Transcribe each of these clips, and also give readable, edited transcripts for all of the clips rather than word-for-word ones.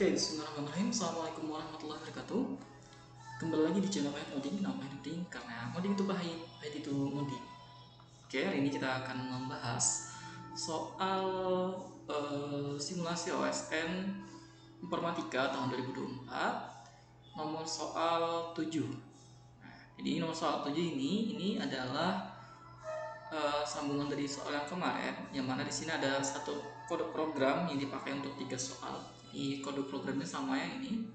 Oke, bismillahirrahmanirrahim. Assalamualaikum warahmatullahi wabarakatuh. Kembali lagi di channel Pahit Ngoding. Kenapa Pahit Ngoding? Karena ngoding itu pahit, pahit itu ngoding. Oke, hari ini kita akan membahas soal simulasi OSN Informatika tahun 2024, nomor soal 7. Nah, jadi nomor soal 7 ini adalah sambungan dari soal yang kemarin, yang mana di sini ada satu kode program yang dipakai untuk 3 soal. Jadi kode programnya sama yang ini.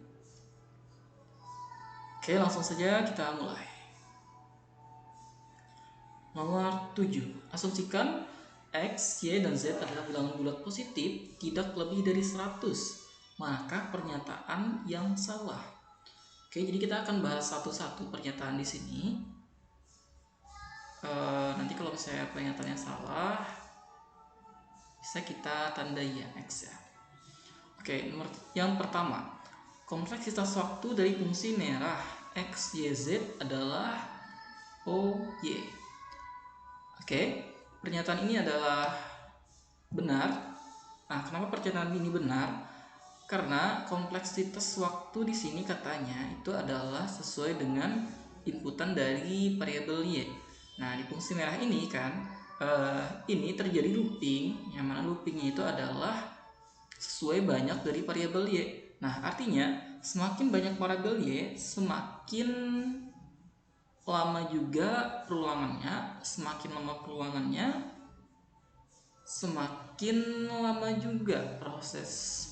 Oke, langsung saja kita mulai. Nomor 7. Asumsikan X, Y, dan Z adalah bilangan bulat positif tidak lebih dari 100. Maka pernyataan yang salah. Oke, jadi kita akan bahas satu-satu pernyataan di sini. Nanti kalau misalnya pernyataannya salah, bisa kita tandai ya X ya. Oke, nomor yang pertama, kompleksitas waktu dari fungsi merah X, Y, Z adalah OY. Oke, pernyataan ini adalah benar. Nah, kenapa pernyataan ini benar? Karena kompleksitas waktu di sini katanya itu adalah sesuai dengan inputan dari variabel Y. Nah, di fungsi merah ini kan, ini terjadi looping, yang mana loopingnya itu adalah sesuai banyak dari variabel Y. Nah, artinya semakin banyak variabel Y, semakin lama juga perulangannya, semakin lama perulangannya, semakin lama juga proses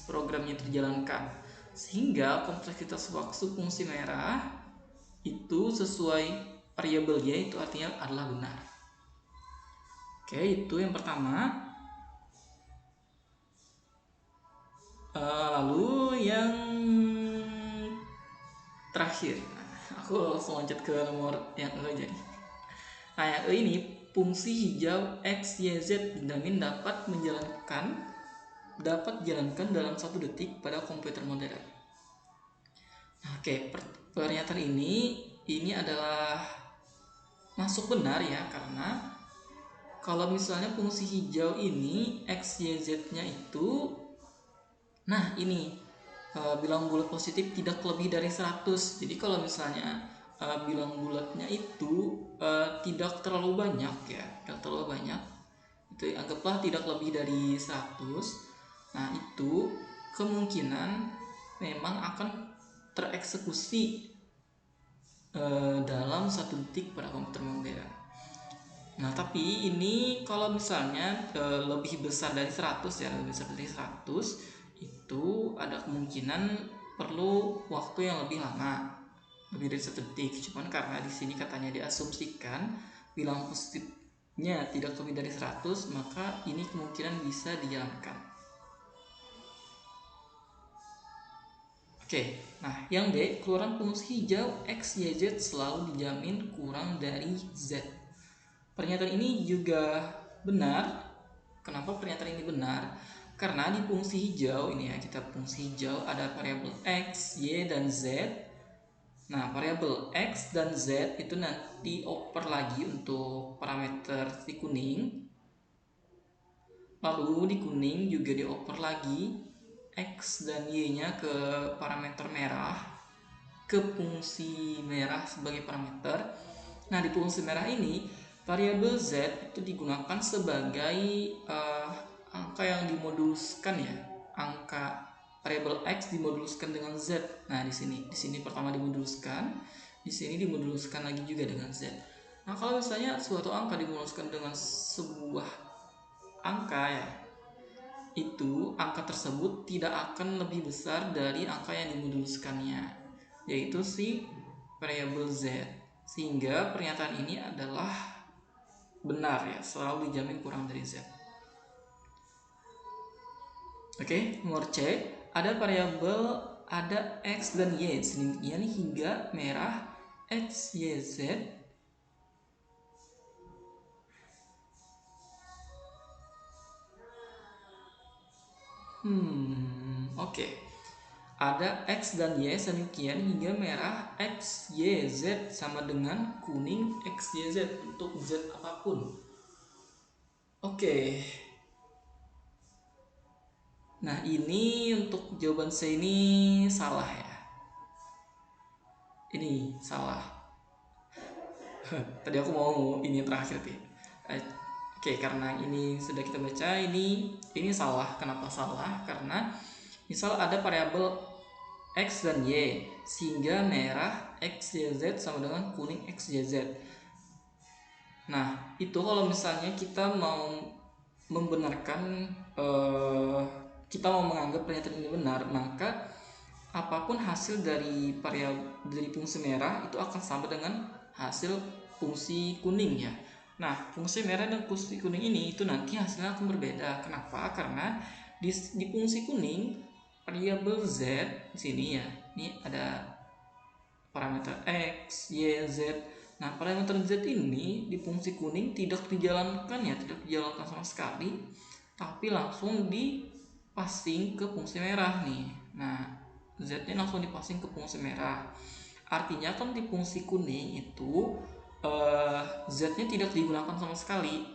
programnya terjalankan, sehingga kompleksitas waktu fungsi merah itu sesuai variabel Y, itu artinya adalah benar. Oke, itu yang pertama. Lalu yang terakhir, aku langsung lanjut ke nomor yang E jadi. Nah, yang E ini fungsi hijau X, Y, Z dijamin dapat dijalankan dalam 1 detik pada komputer modern. Nah, oke, pernyataan ini adalah masuk benar ya, karena kalau misalnya fungsi hijau ini X, Y, Z-nya itu, nah ini bilang bulat positif tidak lebih dari 100. Jadi kalau misalnya bilang bulatnya itu tidak terlalu banyak ya, tidak terlalu banyak, itu anggaplah tidak lebih dari 100. Nah, itu kemungkinan memang akan tereksekusi dalam 1 detik pada komputer modern. Nah, tapi ini kalau misalnya lebih besar dari 100 ya, lebih besar dari 100, itu ada kemungkinan perlu waktu yang lebih lama, lebih dari 1 detik. Cuman karena di sini katanya diasumsikan bilang positifnya tidak lebih dari 100, maka ini kemungkinan bisa dijalankan. Oke, nah yang D, keluaran fungsi hijau X, Y, Z selalu dijamin kurang dari Z. Pernyataan ini juga benar. Kenapa pernyataan ini benar? Karena di fungsi hijau ini ya, kita fungsi hijau ada variabel X, Y, dan Z. Nah, variabel X dan Z itu nanti oper lagi untuk parameter di kuning. Lalu di kuning juga dioper lagi X dan Y-nya ke parameter merah, ke fungsi merah sebagai parameter. Nah, di fungsi merah ini variabel Z itu digunakan sebagai angka yang dimoduluskan ya. Angka variabel X dimoduluskan dengan Z. Nah, di sini pertama dimoduluskan, di sini dimoduluskan lagi juga dengan Z. Nah, kalau misalnya suatu angka dimoduluskan dengan sebuah angka ya, itu angka tersebut tidak akan lebih besar dari angka yang dimoduluskannya, yaitu si variabel Z. Sehingga pernyataan ini adalah benar ya, selalu dijamin kurang dari Z. Oke, nomor C, ada variabel ada X dan Y sedemikian hingga merah X, Y, Z Oke. Ada X dan Y sedemikian hingga merah X, Y, Z sama dengan kuning X, Y, Z untuk Z apapun. Oke. Nah, ini untuk jawaban C ini salah ya. Ini salah. Tadi aku mau ini yang terakhir sih. Oke, karena ini sudah kita baca, ini salah. Kenapa salah? Karena misal ada variabel X dan Y, sehingga merah X, Y, Z sama dengan kuning X, Y, Z. Nah, itu kalau misalnya kita mau membenarkan, kita mau menganggap pernyataan ini benar, maka apapun hasil dari fungsi merah itu akan sama dengan hasil fungsi kuning ya. Nah, fungsi merah dan fungsi kuning ini itu nanti hasilnya akan berbeda. Kenapa? Karena di fungsi kuning variabel Z di sini ya. Ini ada parameter X, Y, Z. Nah, parameter Z ini di fungsi kuning tidak dijalankan ya, tidak dijalankan sama sekali, tapi langsung passing ke fungsi merah nih. Nah, Z-nya langsung passing ke fungsi merah. Artinya kan di fungsi kuning itu Z-nya tidak digunakan sama sekali.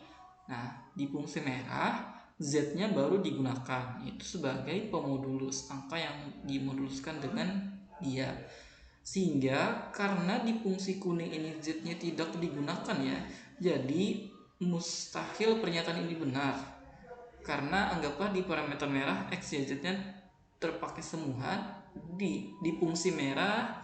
Nah, di fungsi merah Z-nya baru digunakan. Itu sebagai pemodulus, angka yang dimoduluskan dengan dia. Sehingga karena di fungsi kuning ini Z-nya tidak digunakan ya, jadi mustahil pernyataan ini benar. Karena anggaplah di parameter merah X, Y, Z-nya terpakai semua. Di fungsi merah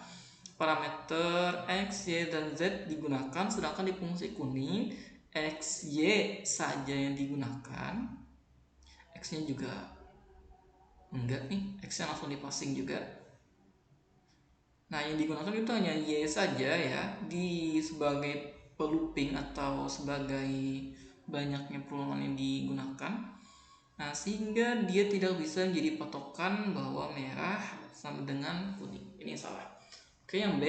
parameter X, Y, dan Z digunakan, sedangkan di fungsi kuning X, Y saja yang digunakan. X-nya juga enggak nih, X-nya langsung dipassing juga. Nah, yang digunakan itu hanya Y saja ya, sebagai pelooping atau sebagai banyaknya peluang yang digunakan. Nah, sehingga dia tidak bisa menjadi patokan bahwa merah sama dengan kuning. Ini salah. Oke, yang B,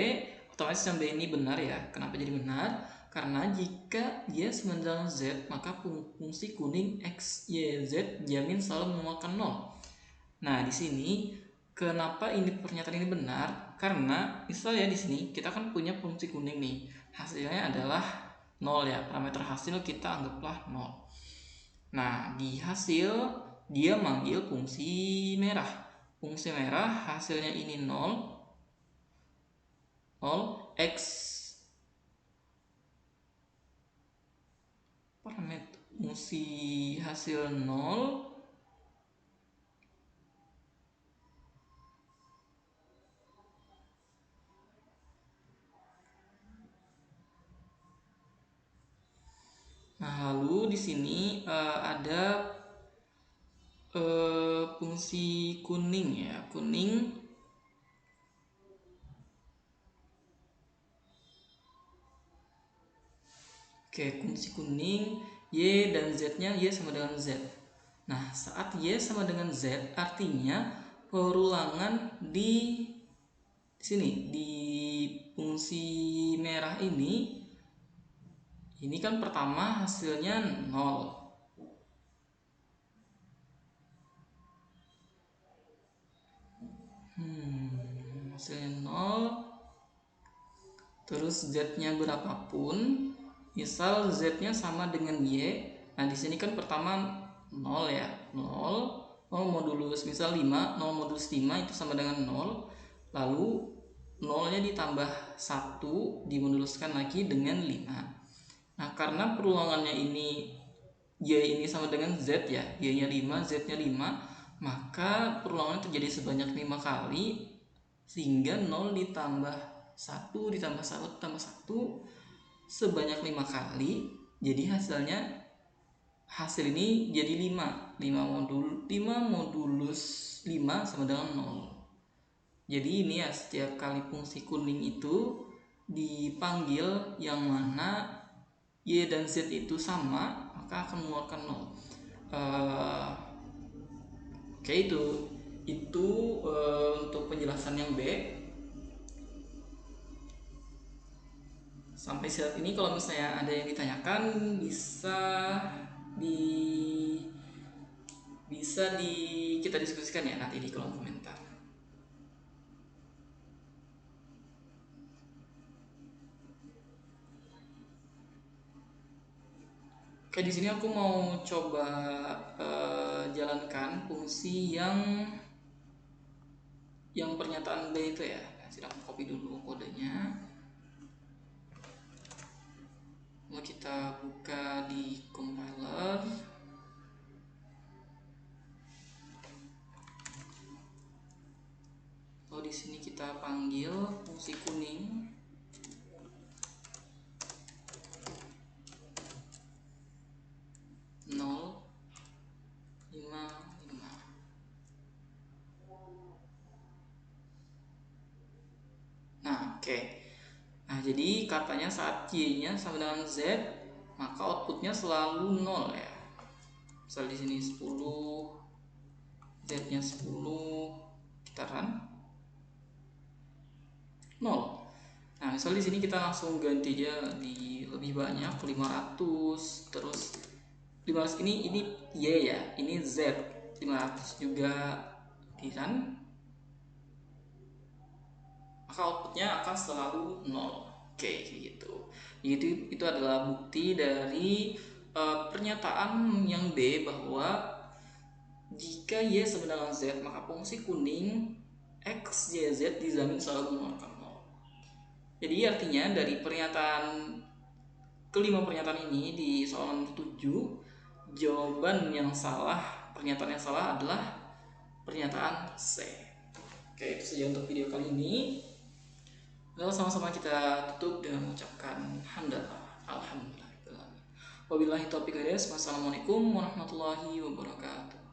otomatis yang B ini benar ya. Kenapa jadi benar? Karena jika Y sama dengan Z, maka fungsi kuning X, Y, Z jamin selalu menolakkan 0. Nah, di sini kenapa ini pernyataan ini benar? Karena misalnya di sini kita kan punya fungsi kuning nih. Hasilnya adalah 0 ya. Parameter hasil kita anggaplah 0. Nah, di hasil dia manggil fungsi merah. Fungsi merah hasilnya ini 0 X parameter fungsi hasil 0 Nah, lalu di sini ada fungsi kuning ya, kuning. Oke, fungsi kuning Y dan Z-nya Y sama dengan Z. Nah, saat Y sama dengan Z artinya perulangan di sini di fungsi merah ini kan pertama hasilnya 0. Hasilnya 0. Terus Z-nya berapapun, misal Z-nya sama dengan Y. Nah, di sini kan pertama 0 ya. 0 modulus misal 5, 0 modulus 5 itu sama dengan 0. Lalu 0-nya ditambah 1 dimoduluskan lagi dengan 5. Nah, karena perulangannya ini Y ini sama dengan Z ya, Y-nya 5, Z-nya 5, maka perulangannya terjadi sebanyak 5 kali, sehingga 0 ditambah 1 ditambah 1 ditambah 1 sebanyak 5 kali. Jadi hasil ini jadi 5 modulus 5 sama dengan 0. Jadi ini ya, setiap kali fungsi kuning itu dipanggil yang mana Y dan Z itu sama, maka akan mengeluarkan 0. Oke, itu untuk penjelasan yang B. Sampai saat ini kalau misalnya ada yang ditanyakan bisa kita diskusikan ya nanti di kolom komentar. Oke, di sini aku mau coba jalankan fungsi yang pernyataan B itu ya. Nah, silahkan copy dulu kodenya. Lalu kita buka di compiler. Lalu di sini kita panggil fungsi kuning. Nah, jadi katanya saat Y-nya sama dengan Z, maka outputnya selalu 0 ya. Misal di sini 10, Z-nya 10, kita run 0. Nah, misal di sini kita langsung ganti aja di lebih banyak 500, terus 500 ini Y ya, ini Z, 500 juga di run, maka outputnya akan selalu 0. Oke, gitu. Itu adalah bukti dari pernyataan yang B bahwa jika Y sama dengan Z, maka fungsi kuning X, Y, Z dijamin selalu mengeluarkan 0. Jadi artinya dari kelima pernyataan ini di soal nomor 7, jawaban yang salah, pernyataan yang salah adalah pernyataan C. Oke, itu saja untuk video kali ini. Lalu sama-sama kita tutup dengan mengucapkan hamdalah, alhamdulillah. Wabillahi taufiq wal hidayah. Wassalamualaikum warahmatullahi wabarakatuh.